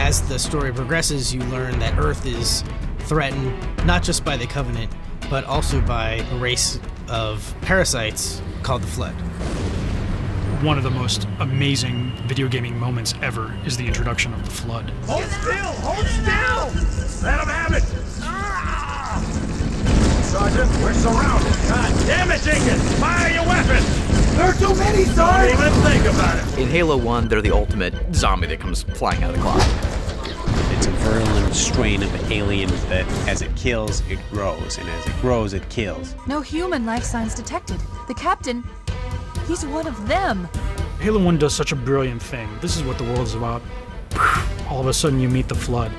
As the story progresses, you learn that Earth is threatened not just by the Covenant, but also by a race of parasites called the Flood. One of the most amazing video gaming moments ever is the introduction of the Flood. Hold still! Hold still! Let him have it! Sergeant, we're surrounded. God damn it, Jenkins! Fire your weapons! There are too many, Sergeant! Don't even think about it! In Halo 1, they're the ultimate zombie that comes flying out of the closet. It's a virulent strain of aliens that, as it kills, it grows, and as it grows, it kills. No human life signs detected. The captain, he's one of them. Halo 1 does such a brilliant thing. This is what the world is about. All of a sudden you meet the Flood,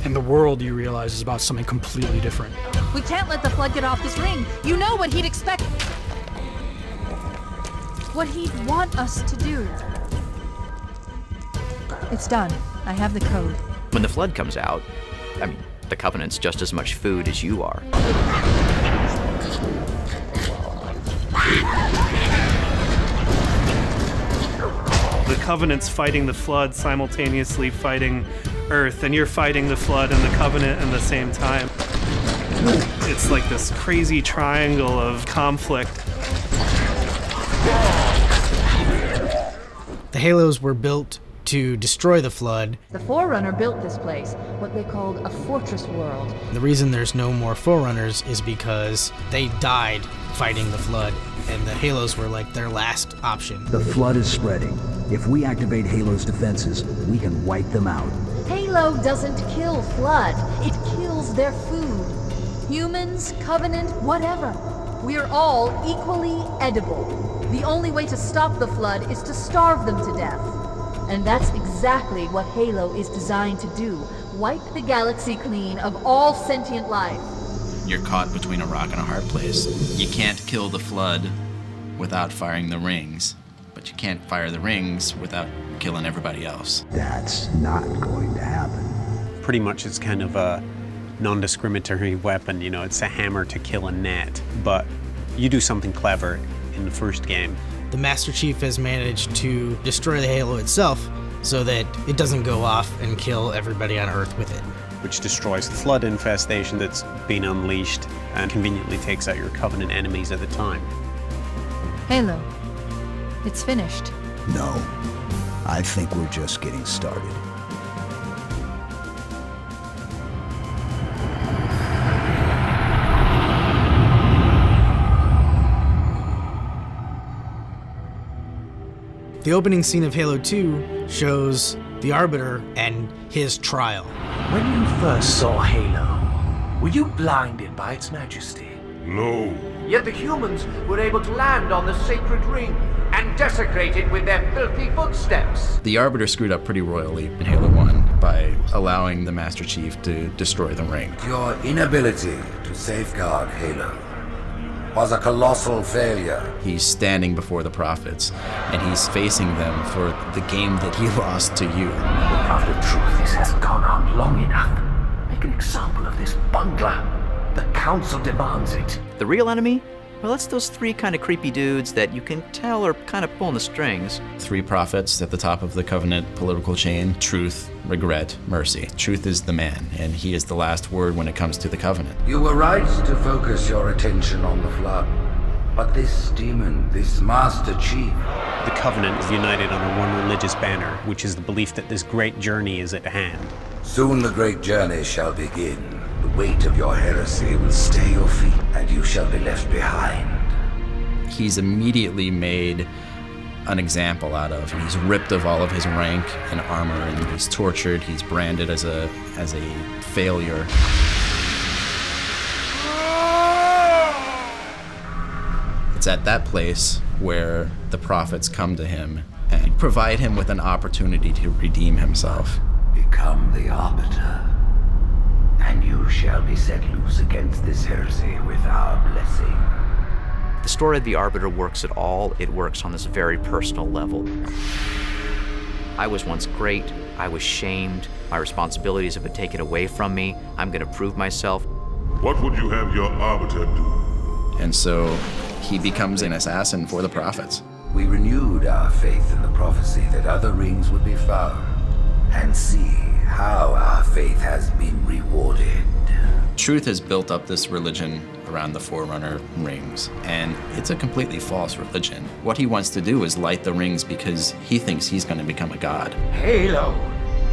and the world, you realize, is about something completely different. We can't let the Flood get off this ring. You know what he'd expect. What he'd want us to do. It's done. I have the code. When the Flood comes out, I mean, the Covenant's just as much food as you are. The Covenant's fighting the Flood, simultaneously fighting Earth, and you're fighting the Flood and the Covenant at the same time. It's like this crazy triangle of conflict. The Halos were built to destroy the Flood. The Forerunner built this place, what they called a fortress world. The reason there's no more Forerunners is because they died fighting the Flood, and the Halos were like their last option. The Flood is spreading. If we activate Halo's defenses, we can wipe them out. Halo doesn't kill Flood. It kills their food. Humans, Covenant, whatever. We're all equally edible. The only way to stop the Flood is to starve them to death. And that's exactly what Halo is designed to do. Wipe the galaxy clean of all sentient life. You're caught between a rock and a hard place. You can't kill the Flood without firing the rings, but you can't fire the rings without killing everybody else. That's not going to happen. Pretty much it's kind of a non-discriminatory weapon, you know, it's a hammer to kill a gnat, but you do something clever in the first game. The Master Chief has managed to destroy the Halo itself so that it doesn't go off and kill everybody on Earth with it. Which destroys the Flood infestation that's been unleashed and conveniently takes out your Covenant enemies at the time. Halo, it's finished. No, I think we're just getting started. The opening scene of Halo 2 shows the Arbiter and his trial. When you first saw Halo, were you blinded by its majesty? No. Yet the humans were able to land on the sacred ring and desecrate it with their filthy footsteps. The Arbiter screwed up pretty royally in Halo 1 by allowing the Master Chief to destroy the ring. Your inability to safeguard Halo was a colossal failure. He's standing before the prophets, and he's facing them for the game that he lost to you. The Prophet of Truth, this hasn't gone on long enough. Make an example of this bungler. The Council demands it. The real enemy? Well, it's those three kind of creepy dudes that you can tell are kind of pulling the strings. Three prophets at the top of the Covenant political chain: truth, regret, mercy. Truth is the man, and he is the last word when it comes to the Covenant. You were right to focus your attention on the Flood. But this demon, this Master Chief... The Covenant is united under one religious banner, which is the belief that this great journey is at hand. Soon the great journey shall begin. The weight of your heresy will stay your feet, and you shall be left behind. He's immediately made an example out of. He's ripped of all of his rank and armor, and he's tortured. He's branded as a failure. It's at that place where the prophets come to him and provide him with an opportunity to redeem himself. Become the Arbiter, and you shall be set loose against this heresy with our blessing. The story of the Arbiter works at all. It works on this very personal level. I was once great. I was shamed. My responsibilities have been taken away from me. I'm going to prove myself. What would you have your Arbiter do? And so he becomes an assassin for the prophets. We renewed our faith in the prophecy that other rings would be found, and see how our faith has been rewarded. Truth has built up this religion around the Forerunner rings, and it's a completely false religion. What he wants to do is light the rings because he thinks he's going to become a god. Halo,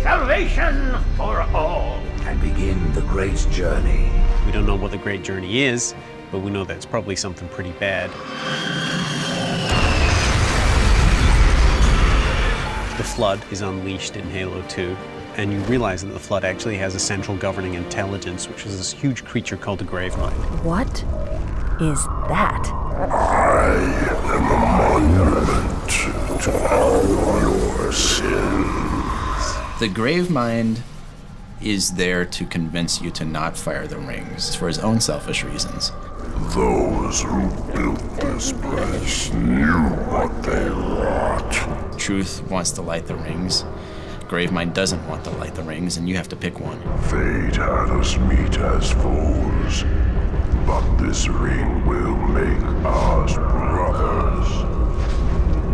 salvation for all. And begin the great journey. We don't know what the great journey is, but we know that it's probably something pretty bad. The Flood is unleashed in Halo 2, and you realize that the Flood actually has a central governing intelligence, which is this huge creature called the Gravemind. What is that? I am a monument to all your sins. The Gravemind is there to convince you to not fire the rings for his own selfish reasons. Those who built this place knew what they wrought. Truth wants to light the rings. Gravemind doesn't want to light the rings, and you have to pick one. Fate had us meet as foes, but this ring will make us brothers.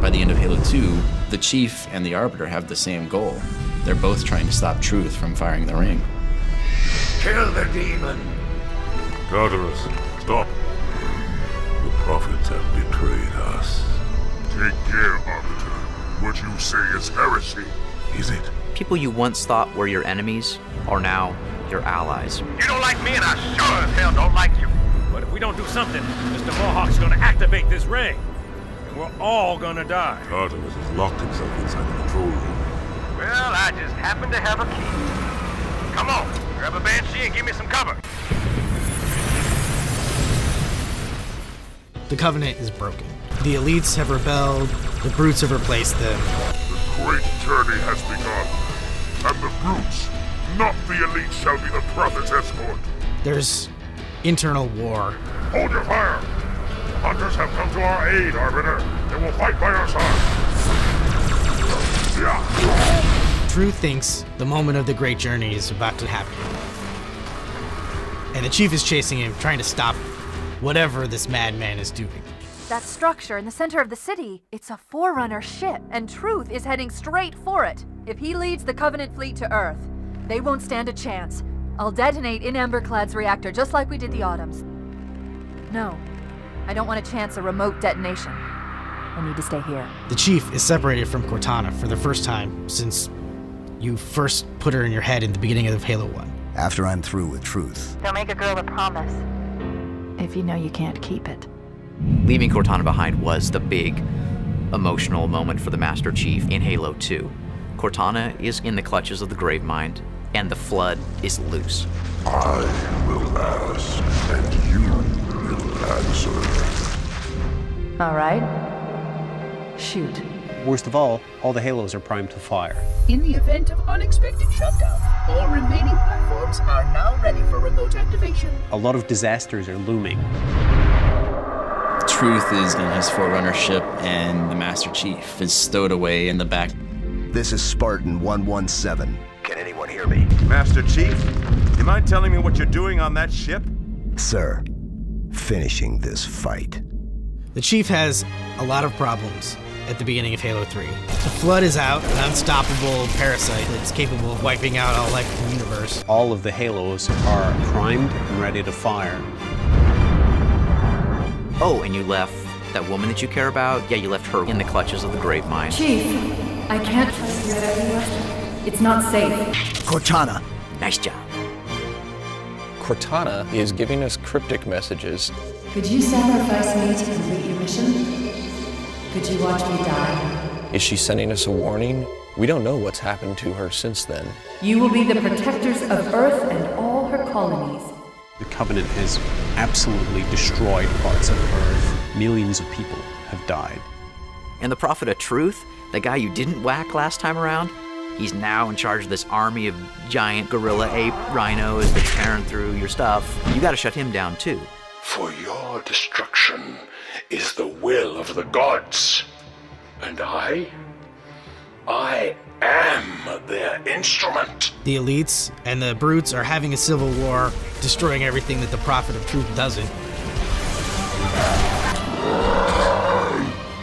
By the end of Halo 2, the Chief and the Arbiter have the same goal. They're both trying to stop Truth from firing the ring. Kill the demon. Tartarus, stop. The prophets have betrayed us. Take care, Arbiter. What you say is heresy. Is it? People you once thought were your enemies are now your allies. You don't like me, and I sure as hell don't like you. But if we don't do something, Mr. Mohawk's gonna activate this ring. And we're all gonna die. Tartarus has locked himself inside the control room. Well, I just happen to have a key. Come on, grab a Banshee and give me some cover. The Covenant is broken. The elites have rebelled, the brutes have replaced them. The great journey has begun, and the brutes, not the elite, shall be the prophet's escort. There's internal war. Hold your fire! The hunters have come to our aid, Arbiter. They will fight by our side. Truth thinks the moment of the great journey is about to happen. And the Chief is chasing him, trying to stop whatever this madman is doing. That structure in the center of the city, it's a Forerunner ship, and Truth is heading straight for it. If he leads the Covenant fleet to Earth, they won't stand a chance. I'll detonate in Emberclad's reactor, just like we did the Autumn's. No, I don't want to chance a remote detonation. I need to stay here. The Chief is separated from Cortana for the first time since you first put her in your head in the beginning of Halo 1. After I'm through with Truth. Don't make a girl a promise if you know you can't keep it. Leaving Cortana behind was the big emotional moment for the Master Chief in Halo 2. Cortana is in the clutches of the Gravemind, and the Flood is loose. I will ask, and you will answer. All right. Shoot. Worst of all the Halos are primed to fire. In the event of unexpected shutdown, all remaining platforms are now ready for remote activation. A lot of disasters are looming. Truth is in his Forerunner ship, and the Master Chief is stowed away in the back. This is Spartan 117. Can anyone hear me? Master Chief, you mind telling me what you're doing on that ship? Sir, finishing this fight. The Chief has a lot of problems at the beginning of Halo 3. The Flood is out, an unstoppable parasite that's capable of wiping out all life in the universe. All of the Halos are primed and ready to fire. Oh, and you left that woman that you care about? Yeah, you left her in the clutches of the Gravemind. Chief, I can't trust you anymore. It's not safe. Cortana. Nice job. Cortana is giving us cryptic messages. Could you sacrifice me to complete your mission? Could you watch me die? Is she sending us a warning? We don't know what's happened to her since then. You will be the protectors of Earth and all her colonies. The Covenant has absolutely destroyed parts of Earth. Millions of people have died. And the Prophet of Truth, the guy you didn't whack last time around, he's now in charge of this army of giant gorilla ape rhinos that's tearing through your stuff. You gotta shut him down too. For your destruction is the will of the gods. And I am their instrument. The elites and the brutes are having a civil war, destroying everything that the Prophet of Truth doesn't.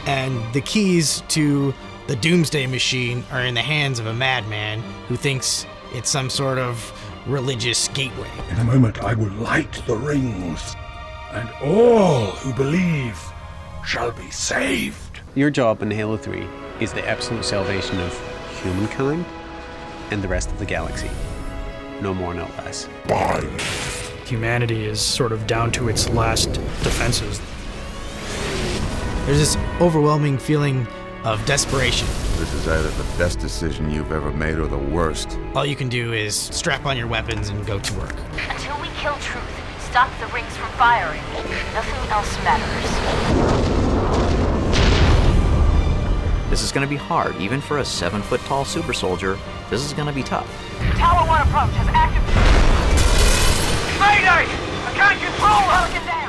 And the keys to the Doomsday Machine are in the hands of a madman who thinks it's some sort of religious gateway. In a moment I will light the rings, and all who believe shall be saved. Your job in Halo 3 is the absolute salvation of humankind and the rest of the galaxy. No more, no less. Humanity is sort of down to its last defenses. There's this overwhelming feeling of desperation. This is either the best decision you've ever made or the worst. All you can do is strap on your weapons and go to work. Until we kill Truth, stop the rings from firing. Nothing else matters. This is going to be hard. Even for a 7-foot-tall super soldier, this is going to be tough. Tower 1 approach has active... Mayday! I can't control Hurricane Dash!